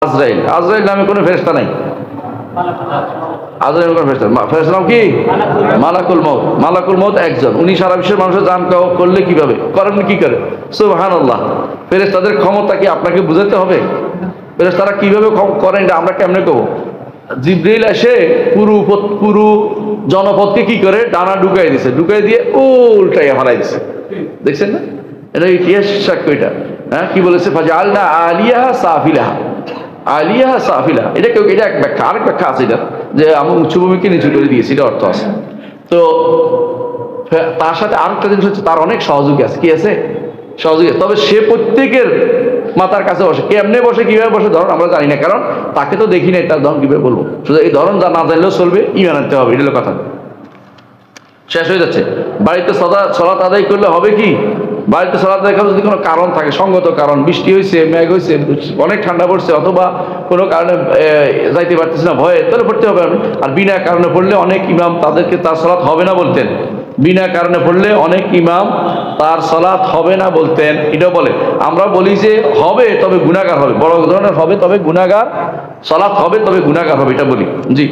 আজরাইল। আজরাইল নামে কোনো ফেরেশতা নাই। আজরাইল কোন ফেরেশতা? ফেরেশতার নাম কি? মালাকুল মউত। মালাকুল মউত একজন। উনি সারা বিশ্বের মানুষের জান করলে কিভাবে করেন, কি করে? সুবহানাল্লাহ। ফেরেশতাদের ক্ষমতা কি আপনাকে বুঝাতে হবে? ফেরেশতারা কিভাবে করেন এটা আমরা কেমনে কব? জিবরিল এসে পুরো জনপদকে কি করে ডানা ঢুকাই দিছে, ঢুকাই দিয়ে উল্টাইয়া ফেলাই দিছে। দেখছেন না? এটা ইতিহাস সাক্ষ্য। এটা হ্যাঁ কি বলেছে? ফাজআলনা আলিয়াহা সাফিলাহা, আলিয়াহা সাফিলাহা। এটা কেউ, এটা এক ব্যাখ্যা। আরেক ব্যাখ্যা আছে এটা, যে আমি উচ্চভূমিকে নিচু করে দিয়েছি, এটা অর্থ আছে। তো তার সাথে আরেকটা জিনিস হচ্ছে, তার অনেক সহযোগী আছে। কি আছে? সহযোগী। তবে সে প্রত্যেকের মাথার কাছে বসে। কেমনে বসে, কিভাবে বসে ধরুন আমরা জানি না, কারণ তাকে তো দেখি না। তার ধরন কিভাবে বলবো? শুধু এই ধরন যা না জানলেও চলবে, ইমান আনতে হবে, এটা হলো কথা। শেষ হয়ে যাচ্ছে। বাড়িতে সালাত আদায় করলে হবে কি? বাড়িতে সালাত আদায় করার যদি কোনো কারণ থাকে, সঙ্গত কারণ, বৃষ্টি হয়েছে, মেঘ হয়েছে, অনেক ঠান্ডা পড়ছে, অথবা কোনো কারণে যাইতে পারতেছে না ভয়ে, তাহলে পড়তে হবে। আর বিনা কারণে পড়লে অনেক ইমাম তাদেরকে তার সালাত হবে না বলতেন। বিনা কারণে পড়লে অনেক ইমাম তার সালাত হবে না বলতেন। এটাও বলে। আমরা বলি যে হবে তবে গুনাহগার হবে, বড় ধরনের হবে তবে গুনাহগার, সালাত হবে তবে গুনাহগার হবে, এটা বলি। জি।